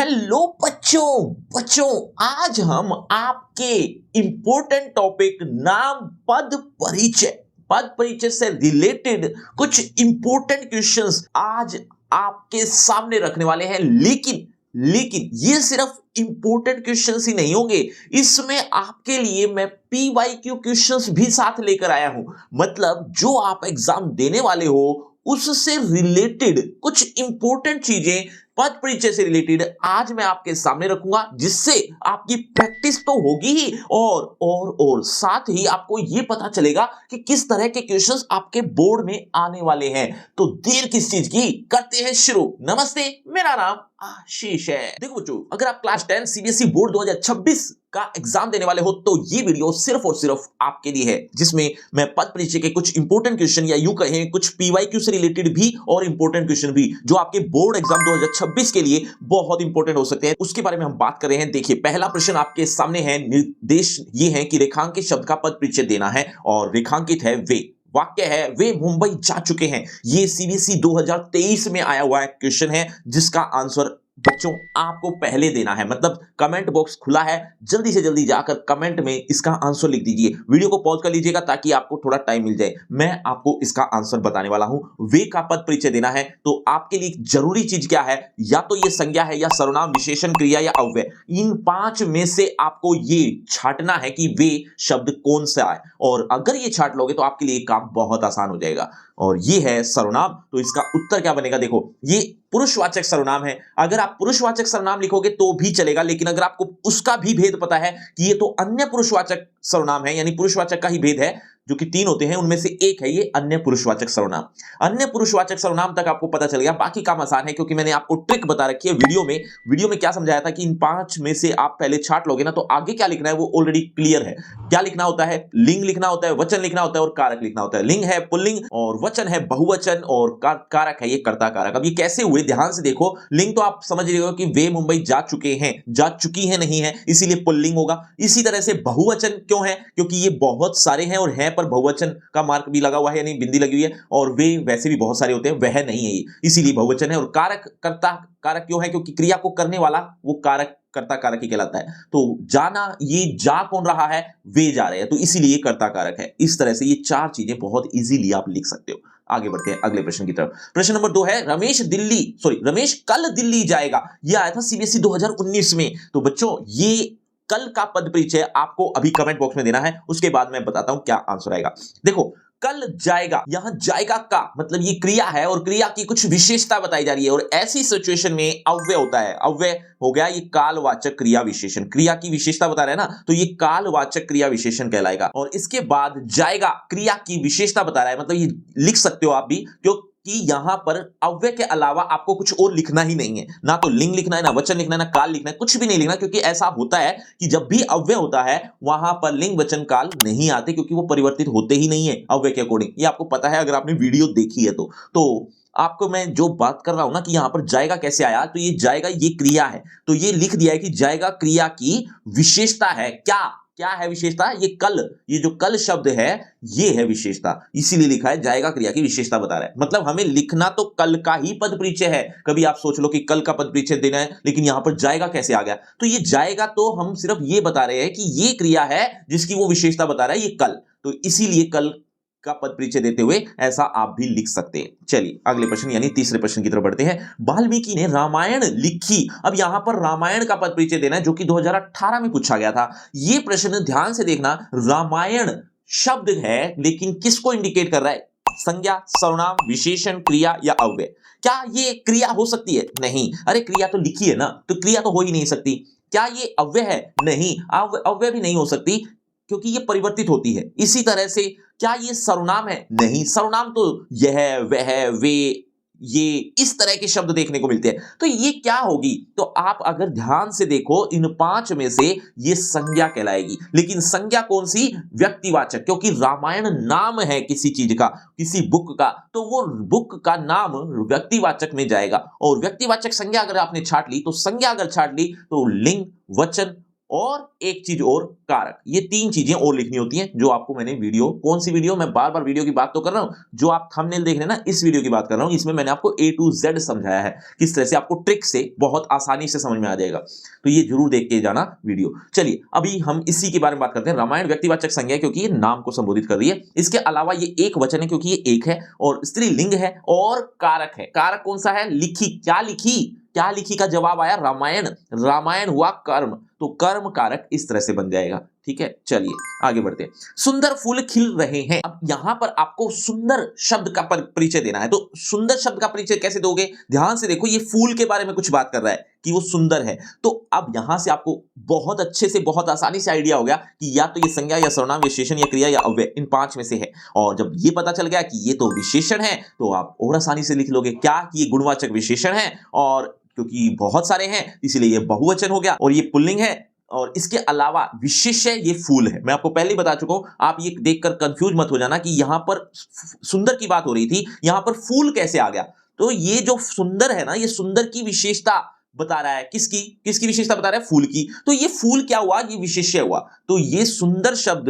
Hello बच्चों बच्चों आज हम आपके इंपॉर्टेंट टॉपिक नाम पद परिचय से रिलेटेड कुछ इंपॉर्टेंट क्वेश्चंस आज आपके सामने रखने वाले हैं। लेकिन ये सिर्फ इंपॉर्टेंट क्वेश्चंस ही नहीं होंगे, इसमें आपके लिए मैं PYQ क्वेश्चंस भी साथ लेकर आया हूं। मतलब जो आप एग्जाम देने वाले हो उससे रिलेटेड कुछ इंपॉर्टेंट चीजें पद परिचय से रिलेटेड आज मैं आपके सामने रखूंगा, जिससे आपकी प्रैक्टिस तो होगी ही और साथ ही आपको यह पता चलेगा कि किस तरह के क्वेश्चंस आपके बोर्ड में आने वाले हैं। तो देर किस चीज की, करते हैं शुरू। नमस्ते, मेरा नाम आशीष है। देखो बच्चों, अगर आप क्लास 10 CBSE बोर्ड 2026 का एग्जाम देने वाले हो तो ये वीडियो सिर्फ और सिर्फ आपके लिए है, जिसमें मैं पद परिचय के कुछ इंपॉर्टेंट क्वेश्चन या यूं कहें कुछ PYQ से रिलेटेड भी और इंपॉर्टेंट क्वेश्चन भी जो आपके बोर्ड एग्जाम 2026 के लिए बहुत इंपॉर्टेंट हो सकते हैं, उसके बारे में हम बात कर रहे हैं। देखिए, पहला प्रश्न आपके सामने है। निर्देश ये है कि रेखांकित शब्द का पद परिचय देना है और रेखांकित है वे। वाक्य है वे मुंबई जा चुके हैं। ये CBSE 2023 में आया हुआ क्वेश्चन है, जिसका आंसर बच्चों आपको पहले देना है। मतलब कमेंट बॉक्स खुला है, जल्दी से जल्दी जाकर कमेंट में इसका आंसर लिख दीजिए। वीडियो को पॉज कर लीजिएगा ताकि आपको थोड़ा टाइम मिल जाए। मैं आपको इसका आंसर बताने वाला हूं। वे का पद परिचय देना है तो आपके लिए जरूरी चीज क्या है, या तो ये संज्ञा है या सर्वनाम, विशेषण, क्रिया या अव्यय। इन 5 में से आपको ये छांटना है कि वे शब्द कौन सा है, और अगर ये छांट लोगे तो आपके लिए काम बहुत आसान हो जाएगा। और ये है सर्वनाम, तो इसका उत्तर क्या बनेगा। देखो, ये पुरुषवाचक सर्वनाम है। अगर आप पुरुषवाचक सर्वनाम लिखोगे तो भी चलेगा, लेकिन अगर आपको उसका भी भेद पता है कि ये तो अन्य पुरुषवाचक सर्वनाम है, यानी पुरुषवाचक का ही भेद है, जो कि 3 होते हैं, उनमें से एक है ये अन्य पुरुषवाचक सर्वनाम। अन्य पुरुषवाचक सर्वनाम तक आपको पता चल गया, बाकी काम आसान है क्योंकि मैंने आपको ट्रिक बता रखी है वीडियो में क्या समझाया था कि इन 5 में से आप पहले छांट लोगे ना तो आगे क्या लिखना है वो ऑलरेडी क्लियर है। क्या लिखना होता है, लिंग लिखना होता है, वचन लिखना होता है और कारक लिखना होता है। लिंग है पुल्लिंग और वचन है बहुवचन और कारक है ये कर्ता कारक। अब ये कैसे हुए ध्यान से देखो। लिंग तो आप समझ रहे हो कि वे मुंबई जा चुके हैं, जा चुकी है नहीं है, इसीलिए पुल्लिंग होगा। इसी तरह से बहुवचन क्यों है, क्योंकि ये बहुत सारे हैं और है पर बहुवचन का मार्क भी लगा हुआ है, यानी बिंदी लगी हुई है, और वे वैसे भी बहुत सारे होते हैं, वह नहीं है ये, इसीलिए बहुवचन है। और कारक कर्ता कारक क्यों है, क्योंकि क्रिया को करने वाला वो कारक कर्ता कारक ही कहलाता है। तो जाना, ये जा कौन रहा है, वे जा रहे हैं, तो इसीलिए कर्ता कारक है। इस तरह से ये 4 चीजें बहुत इजीली आप लिख सकते हो। आगे बढ़ते हैं अगले प्रश्न की तरफ। प्रश्न नंबर 2 है रमेश कल दिल्ली जाएगा। यह आया था CBSE 2019 में। तो बच्चों, ये कल का पद परिचय आपको अभी कमेंट बॉक्स में देना है, उसके बाद मैं बताता हूं क्या आंसर आएगा। देखो, कल जाएगा, यहां जाएगा का मतलब ये क्रिया है और क्रिया की कुछ विशेषता बताई जा रही है, और ऐसी सिचुएशन में अव्यय होता है। अव्यय हो गया ये कालवाचक क्रिया विशेषण, क्रिया की विशेषता बता रहे हैं ना, तो ये कालवाचक क्रिया विशेषण कहलाएगा। और इसके बाद जाएगा क्रिया की विशेषता बता रहा है, मतलब ये लिख सकते हो आप भी, क्योंकि यहां पर अव्यय के अलावा आपको कुछ और लिखना ही नहीं है। ना तो लिंग लिखना है, ना वचन लिखना है, ना काल लिखना है, कुछ भी नहीं लिखना, क्योंकि ऐसा होता है कि जब भी अव्यय होता है वहां पर लिंग वचन काल नहीं आते, क्योंकि वो परिवर्तित होते ही नहीं है अव्यय के अकॉर्डिंग। ये आपको पता है अगर आपने वीडियो देखी है तो आपको मैं जो बात कर रहा हूं ना कि यहां पर जाएगा कैसे आया, तो ये जाएगा ये क्रिया है, तो ये लिख दिया है कि जाएगा क्रिया की विशेषता है। क्या है विशेषता, ये जो कल शब्द है ये है विशेषता, इसीलिए लिखा है जाएगा क्रिया की विशेषता बता रहा है। मतलब हमें लिखना तो कल का ही पद परिचय है। कभी आप सोच लो कि कल का पद परिचय देना है, लेकिन यहां पर जाएगा कैसे आ गया, तो ये जाएगा तो हम सिर्फ ये बता रहे हैं कि ये क्रिया है जिसकी वो विशेषता बता रहा है ये कल, तो इसीलिए कल का पद परिचय देते हुए ऐसा आप भी लिख सकते हैं। चलिए अगले प्रश्न यानी तीसरे प्रश्न की तरफ बढ़ते हैं। वाल्मीकि ने रामायण लिखी। अब यहां पर रामायण का पद परिचय देना है, जो कि 2018 में पूछा गया था। यह प्रश्न ध्यान से देखना, रामायण शब्द है लेकिन किसको इंडिकेट कर रहा है, संज्ञा, सर्वनाम, विशेषण, क्रिया या अव्यय। क्या ये क्रिया हो सकती है, नहीं, अरे क्रिया तो लिखी है ना, तो क्रिया तो हो ही नहीं सकती। क्या ये अव्यय है, नहीं, अव्यय भी नहीं हो सकती क्योंकि ये परिवर्तित होती है। इसी तरह से क्या ये सर्वनाम है, नहीं, सर्वनाम तो यह, वह, वे, ये इस तरह के शब्द देखने को मिलते हैं, तो ये क्या होगी, तो आप अगर ध्यान से देखो इन 5 में से ये संज्ञा कहलाएगी। लेकिन संज्ञा कौन सी, व्यक्तिवाचक, क्योंकि रामायण नाम है किसी चीज का, किसी बुक का, तो वो बुक का नाम व्यक्तिवाचक में जाएगा। और व्यक्तिवाचक संज्ञा अगर आपने छाट ली, तो संज्ञा अगर छाट ली तो लिंग, वचन और एक चीज और कारक। ये तीन चीजें और लिखनी होती हैं जो आपको मैंने वीडियो, कौन सी वीडियो, मैं बार बार वीडियो की बात तो कर रहा हूं, जो आप थंबनेल देख रहे हैं ना, इस वीडियो की बात कर रहा हूं। इसमें मैंने आपको A to Z समझाया है, किस तरह से आपको ट्रिक से बहुत आसानी से समझ में आ जाएगा। तो ये जरूर देख के जाना वीडियो। चलिए अभी हम इसी के बारे में बात करते हैं। रामायण व्यक्तिवाचक संज्ञा क्योंकि ये नाम को संबोधित कर रही है। इसके अलावा ये एक वचन है क्योंकि ये एक है, और स्त्रीलिंग है, और कारक है। कारक कौन सा है? लिखी। क्या लिखी? क्या लिखी का जवाब आया रामायण। रामायण हुआ कर्म, तो कर्म कारक इस तरह से बन जाएगा। ठीक है, चलिए आगे बढ़ते हैं। सुंदर फूल खिल रहे हैं। अब यहां पर आपको सुंदर शब्द का परिचय देना है, तो सुंदर शब्द का परिचय कैसे दोगे? ध्यान से देखो, ये फूल के बारे में कुछ बात कर रहा है कि वो सुंदर है। तो अब यहां से आपको बहुत अच्छे से, बहुत आसानी से आइडिया हो गया कि या तो ये संज्ञा या सर्वनाम, विशेषण या क्रिया या अव्यय, इन पांच में से है। और जब ये पता चल गया कि ये तो विशेषण है, तो आप और आसानी से लिख लोगे क्या कि ये गुणवाचक विशेषण है, और क्योंकि बहुत सारे हैं इसलिए ये बहुवचन हो गया, और ये पुल्लिंग है, और इसके अलावा विशेष्य ये फूल है। मैं आपको पहले ही बता चुका हूं, आप ये देखकर कंफ्यूज मत हो जाना कि यहां पर सुंदर की बात हो रही थी, यहां पर फूल कैसे आ गया। तो ये जो सुंदर है ना, ये सुंदर की विशेषता बता रहा है। किसकी? किसकी विशेषता बता रहा है? फूल की। तो ये फूल क्या हुआ? ये विशेष्य हुआ। तो ये सुंदर शब्द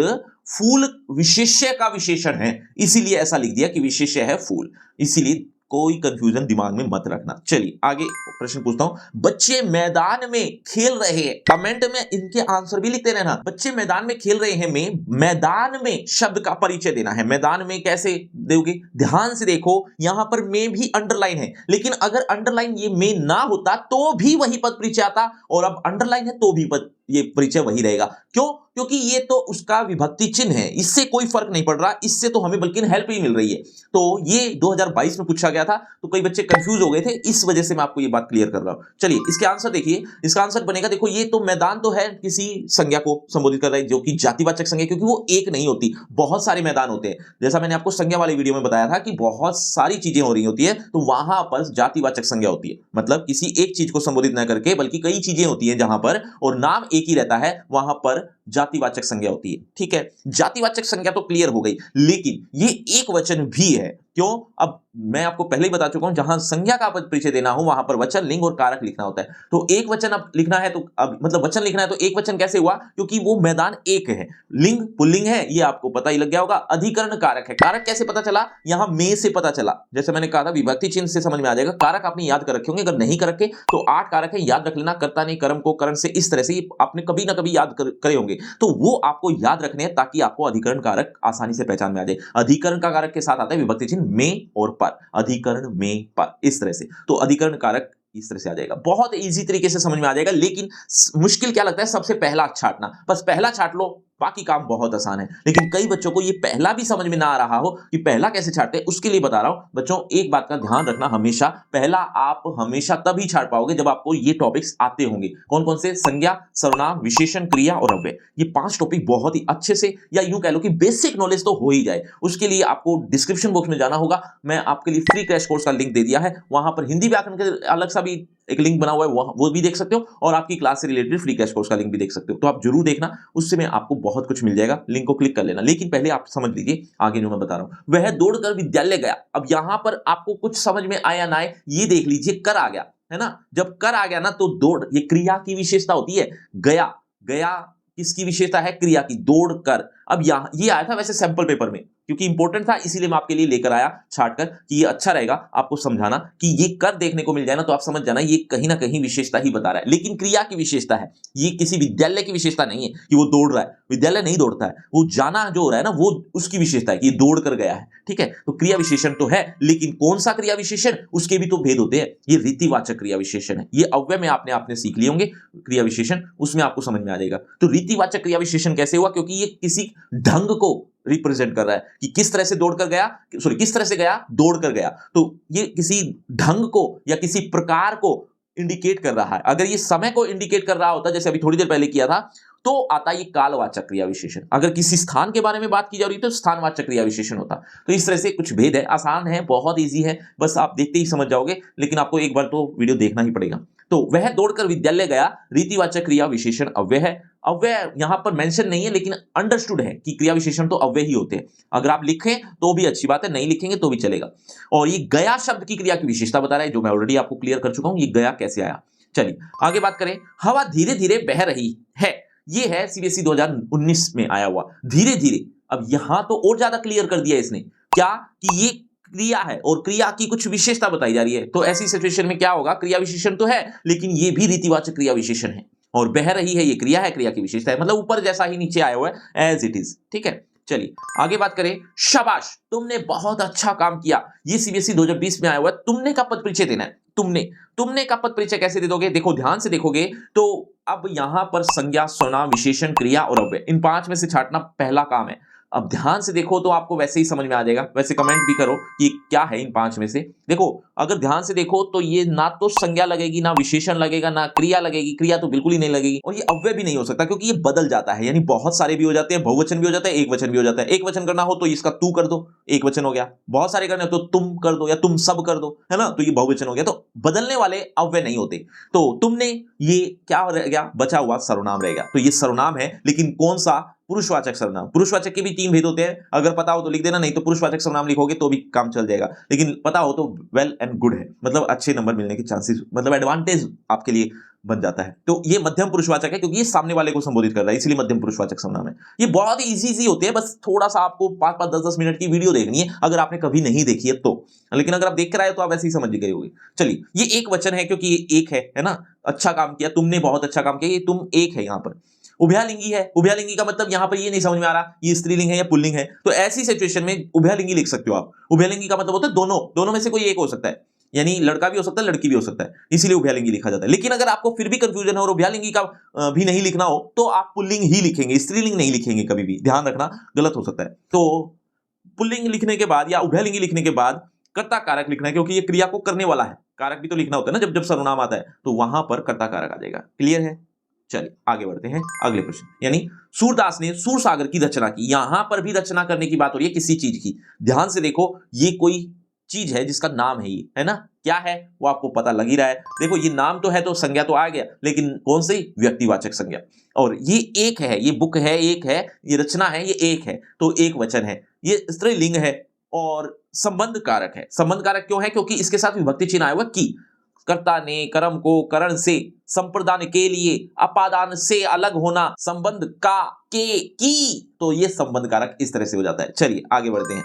फूल विशेष्य का विशेषण है, इसीलिए ऐसा लिख दिया कि विशेष्य है फूल। इसीलिए कोई कंफ्यूजन दिमाग में मत रखना। चलिए आगे प्रश्न पूछता हूं। बच्चे मैदान में खेल रहे हैं, कमेंट में इनके आंसर भी लिखते रहना। बच्चे मैदान में खेल रहे हैं में मैदान में शब्द का परिचय देना है। मैदान में कैसे दोगे? ध्यान से देखो, यहां पर में भी अंडरलाइन है, लेकिन अगर अंडरलाइन ये में ना होता तो भी वही पद परिचय आता, और अब अंडरलाइन है तो भी पद ये परिचय वही रहेगा। क्यों? क्योंकि ये तो उसका विभक्ति चिन्ह है, इससे कोई फर्क नहीं पड़ रहा, इससे तो हमें बल्कि हेल्प ही मिल रही है। तो ये 2022 में पूछा गया था, तो कई बच्चे कंफ्यूज हो गए थे, इस वजह से मैं आपको ये बात क्लियर कर रहा हूं। चलिए इसके आंसर देखिए। इसका आंसर बनेगा, देखो ये तो मैदान तो है, किसी संज्ञा को संबोधित कर रहा है जो कि जातिवाचक संज्ञा, क्योंकि वो एक नहीं होती, बहुत सारे मैदान होते हैं। जैसा मैंने आपको संज्ञा वाली वीडियो में बताया था कि बहुत सारी चीजें हो रही होती है, तो वहां पर जातिवाचक संज्ञा होती है। मतलब किसी एक चीज को संबोधित न करके बल्कि कई चीजें होती है जहां पर, और नाम एक ही रहता है, वहां पर जातिवाचक संज्ञा होती है। ठीक है, जातिवाचक संज्ञा तो क्लियर हो गई, लेकिन ये एक वचन भी है। क्यों? अब मैं आपको पहले ही बता चुका हूं, जहां संज्ञा का परिचय देना हो वहां पर वचन, लिंग और कारक लिखना होता है। तो एक वचन अब लिखना है, तो अब मतलब वचन लिखना है, तो एक वचन कैसे हुआ? क्योंकि वो मैदान एक है। लिंग पुल्लिंग है, ये आपको पता ही लग गया होगा। अधिकरण कारक है। कारक कैसे पता चला? यहां में से पता चला। जैसे मैंने कहा था, विभक्ति चिन्ह से समझ में आ जाएगा। कारक आपने याद कर रखे होंगे, अगर नहीं कर रखे तो 8 कारक है, याद रख लेना। कर्ता ने कर्म को करण से, इस तरह से आपने कभी ना कभी याद करे होंगे, तो वो आपको याद रखने हैं ताकि आपको अधिकरण कारक आसानी से पहचान में आ जाए। अधिकरण का कारक के साथ आता है विभक्ति चिन्ह में और पर, अधिकरण में पर, इस तरह से। तो अधिकरण कारक इस तरह से आ जाएगा, बहुत इजी तरीके से समझ में आ जाएगा। लेकिन मुश्किल क्या लगता है? सबसे पहला छांटना। बस पहला छांट लो, बाकी काम बहुत आसान है। लेकिन कई बच्चों को ये पहला भी समझ में ना आ रहा हो कि पहला कैसे छांटते हैं, उसके लिए बता रहा हूं। बच्चों एक बात का ध्यान रखना, हमेशा पहला आप हमेशा तभी छांट पाओगे जब आपको ये टॉपिक्स आते होंगे। कौन कौन से? संज्ञा, सर्वनाम, विशेषण, क्रिया और अव्यय। ये 5 टॉपिक बहुत ही अच्छे से, या यूं कह लो कि बेसिक नॉलेज तो हो ही जाए। उसके लिए आपको डिस्क्रिप्शन बॉक्स में जाना होगा। मैं आपके लिए फ्री क्रैश कोर्स का लिंक दे दिया है, वहां पर हिंदी व्याकरण के अलग सा भी एक लिंक बना हुआ है, वो भी देख सकते हो, और आपकी क्लास से रिलेटेड फ्री क्रैश कोर्स का लिंक भी देख सकते हो। तो आप जरूर देखना, उससे में आपको बहुत कुछ मिल जाएगा। लिंक को क्लिक कर लेना। लेकिन पहले आप समझ लीजिए आगे जो मैं बता रहा हूं। वह दौड़कर विद्यालय गया। अब यहां पर आपको कुछ समझ में आया ना आए, ये देख लीजिए। कर आ गया है ना, जब कर आ गया ना, तो दौड़ ये क्रिया की विशेषता होती है। गया, गया किसकी विशेषता है? क्रिया की। दौड़ कर। अब यहां ये आया था वैसे सैंपल पेपर में, क्योंकि इंपॉर्टेंट था, इसीलिए मैं आपके लिए लेकर आया छाट कर, कि ये अच्छा रहेगा आपको समझाना कि ये कर देखने को मिल जाए ना, तो आप समझ जाना ये कहीं ना कहीं विशेषता ही बता रहा है। लेकिन क्रिया की विशेषता है, ये किसी विद्यालय की विशेषता नहीं है कि वो दौड़ रहा है। विद्यालय नहीं दौड़ता है, वो जाना जो हो रहा है ना, वो उसकी विशेषता है कि ये दौड़ कर गया है। ठीक है, तो क्रिया विशेषण तो है, लेकिन कौन सा क्रिया विशेषण, उसके भी तो भेद होते हैं। ये रीतिवाचक क्रिया विशेषण है। ये अव्यय में आपने सीख लिए होंगे क्रिया विशेषण, उसमें आपको समझ में आ जाएगा। तो रीतिवाचक क्रिया विशेषण कैसे हुआ? क्योंकि ये किसी ढंग को रिप्रेजेंट कर रहा है कि किस तरह से दौड़कर गया, सॉरी किस तरह से गया, दौड़कर गया। तो ये किसी ढंग को या किसी प्रकार को इंडिकेट कर रहा है। अगर ये समय को इंडिकेट कर रहा होता, जैसे अभी थोड़ी देर पहले किया था, तो आता ये कालवाचक क्रिया विशेषण। अगर किसी स्थान के बारे में बात की जा रही तो स्थानवाचक क्रिया विशेषण होता। तो इस तरह से कुछ भेद है, आसान है, बहुत इजी है, बस आप देखते ही समझ जाओगे। लेकिन आपको एक बार तो वीडियो देखना ही पड़ेगा। तो वह दौड़कर विद्यालय गया, रीतिवाचक क्रिया विशेषण अव्यय है। अव्यय यहां पर मेंशन नहीं है, लेकिन अंडरस्टूड है कि क्रिया विशेषण तो अव्यय ही होते हैं। अगर आप लिखें तो भी अच्छी बात है, नहीं लिखेंगे तो भी चलेगा। और ये गया शब्द की क्रिया की विशेषता बता रहा है, जो मैं ऑलरेडी आपको क्लियर कर चुका हूं। ये गया कैसे आया, चलिए आगे बात करें। हवा धीरे धीरे बह रही है। ये है सीबीएसई 2019 में आया हुआ। धीरे धीरे अब यहां तो और ज्यादा क्लियर कर दिया इसने, क्या कि ये क्रिया है और क्रिया की कुछ विशेषता बताई जा रही है। तो ऐसी सिचुएशन में क्या होगा, क्रिया विशेषण तो है लेकिन ये भी रीतिवाचक क्रिया विशेषण है और बह रही है, ये क्रिया है, क्रिया की विशेषता है, मतलब ऊपर जैसा ही नीचे आया हुआ है एज इट इज। ठीक है, चलिए आगे बात करें। शाबाश, तुमने बहुत अच्छा काम किया। ये सीबीएसई 2020 में आया हुआ है। तुमने का पद परिचय देना है। तुमने का पद परिचय कैसे दे दोगे? देखो ध्यान से देखोगे तो अब यहां पर संज्ञा, सर्वनाम, विशेषण, क्रिया और अव्यय, इन 5 में से छांटना पहला काम है। अब ध्यान से देखो तो आपको वैसे ही समझ में आ जाएगा। वैसे कमेंट भी करो कि क्या है इन 5 में से। देखो अगर ध्यान से देखो तो ये ना तो संज्ञा लगेगी, ना विशेषण लगेगा, ना क्रिया लगेगी। क्रिया तो बिल्कुल ही नहीं लगेगी और ये अव्यय भी नहीं हो सकता क्योंकि ये बदल जाता है। यानी बहुत सारे भी हो जाते हैं, बहुवचन भी हो जाता है, एक वचन भी हो जाता है। एक वचन करना हो तो इसका तू कर दो, एक वचन हो गया। बहुत सारे करने हो तो तुम कर दो या तुम सब कर दो, है ना, तो ये बहुवचन हो गया। तो बदलने वाले अव्यय नहीं होते। तो तुमने, ये क्या रह गया? बचा हुआ सर्वनाम रहेगा। तो ये सर्वनाम है, लेकिन कौन सा? पुरुषवाचक सर्वनाम। पुरुषवाचक के भी 3 भेद होते हैं। अगर पता हो तो लिख देना, नहीं तो पुरुषवाचक सर्वनाम लिखोगे तो भी काम चल जाएगा। लेकिन पता हो तो वेल एंड गुड है, मतलब अच्छे नंबर मिलने के चांसेस, मतलब एडवांटेज आपके लिए बन जाता है। तो ये मध्यम पुरुषवाचक है क्योंकि ये सामने वाले को संबोधित कर रहा है, इसलिए मध्यम पुरुषवाचक सर्वनाम है। ये बहुत ही इजी होते हैं, बस थोड़ा सा आपको 5-5, 10-10 मिनट की वीडियो देखनी है अगर आपने कभी नहीं देखी है तो। लेकिन अगर आप देख कर आए तो आप ऐसे ही समझ गए होंगे। चलिए, ये एक वचन है क्योंकि ये एक है ना। अच्छा काम किया, तुमने बहुत अच्छा काम किया, ये तुम एक है। यहाँ पर उभयलिंगी है। उभयलिंगी का मतलब यहां पर ये नहीं समझ में आ रहा ये स्त्रीलिंग है या पुल्लिंग है, तो ऐसी सिचुएशन में उभयलिंगी लिख सकते हो आप। उभयलिंगी का मतलब होता है दोनों में से कोई एक हो सकता है, यानी लड़का भी हो सकता है, लड़की भी हो सकता है, इसीलिए उभयलिंगी लिखा जाता है। लेकिन अगर आपको फिर भी कंफ्यूजन हो और उभयलिंगी का भी नहीं लिखना हो तो आप पुल्लिंग ही लिखेंगे, स्त्रीलिंग नहीं लिखेंगे कभी भी। ध्यान रखना, गलत हो सकता है। तो पुल्लिंग लिखने के बाद या उभयलिंगी लिखने के बाद कर्ता कारक लिखना है क्योंकि ये क्रिया को करने वाला है। कारक भी तो लिखना होता है ना, जब जब सर्वनाम आता है तो वहां पर कर्ता कारक आ जाएगा। क्लियर है? चलिए आगे बढ़ते हैं अगले प्रश्न। यानी सूरदास ने सूरसागर की रचना की। यहां पर भी रचना करने की बात हो रही है किसी चीज की। ध्यान से देखो, ये कोई चीज है जिसका नाम है, ये है ना। क्या है वो आपको पता लग ही रहा है। देखो ये नाम तो है तो संज्ञा तो आ गया, लेकिन कौन सी? व्यक्तिवाचक संज्ञा। और ये एक है, ये बुक है, एक है, ये रचना है, ये एक है, तो एक वचन है। ये स्त्रीलिंग है और संबंध कारक है। संबंध कारक क्यों है? क्योंकि इसके साथ विभक्ति चिन्ह आया हुआ की। कर्ता ने कर्म को करण से, संप्रदान के लिए, अपादान से अलग होना, संबंध का, के, की, तो ये संबंध कारक इस तरह से हो जाता है। चलिए आगे बढ़ते हैं।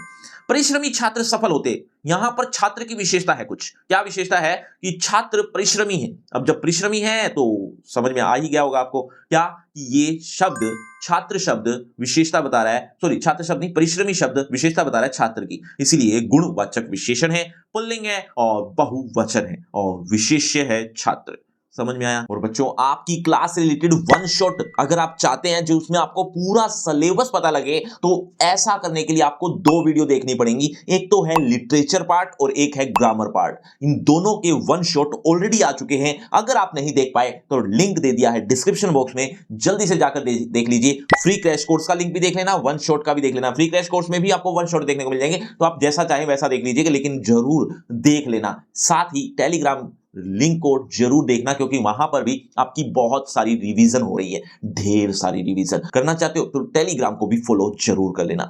परिश्रमी छात्र सफल होते। यहां पर छात्र की विशेषता है कुछ। क्या विशेषता है? कि छात्र परिश्रमी है। अब जब परिश्रमी है तो समझ में आ ही गया होगा आपको क्या, कि ये शब्द, छात्र शब्द विशेषता बता रहा है, सॉरी छात्र शब्द नहीं, परिश्रमी शब्द विशेषता बता रहा है छात्र की, इसलिए गुणवाचक विशेषण है, पुल्लिंग है और बहुवचन है और विशेष्य है छात्र। समझ में आया? और बच्चों, आपकी क्लास से रिलेटेड वन शॉट अगर आप चाहते हैं जो उसमें आपको पूरा सिलेबस पता लगे, तो ऐसा करने के लिए आपको 2 वीडियो देखनी पड़ेंगी। एक तो है लिटरेचर पार्ट और एक है ग्रामर पार्ट। इन दोनों के वन शॉट ऑलरेडी आ चुके हैं। अगर आप नहीं देख पाए तो लिंक दे दिया है डिस्क्रिप्शन बॉक्स में, जल्दी से जाकर देख लीजिए। फ्री क्रैश कोर्स का लिंक भी देख लेना, वन शॉट का भी देख लेना। फ्री क्रैश कोर्स में भी आपको वन शॉट देखने को मिल जाएंगे, तो आप जैसा चाहें वैसा देख लीजिएगा, लेकिन जरूर देख लेना। साथ ही टेलीग्राम लिंक को जरूर देखना क्योंकि वहां पर भी आपकी बहुत सारी रिवीजन हो रही है, ढेर सारी रिवीजन करना चाहते हो तो टेलीग्राम को भी फॉलो जरूर कर लेना।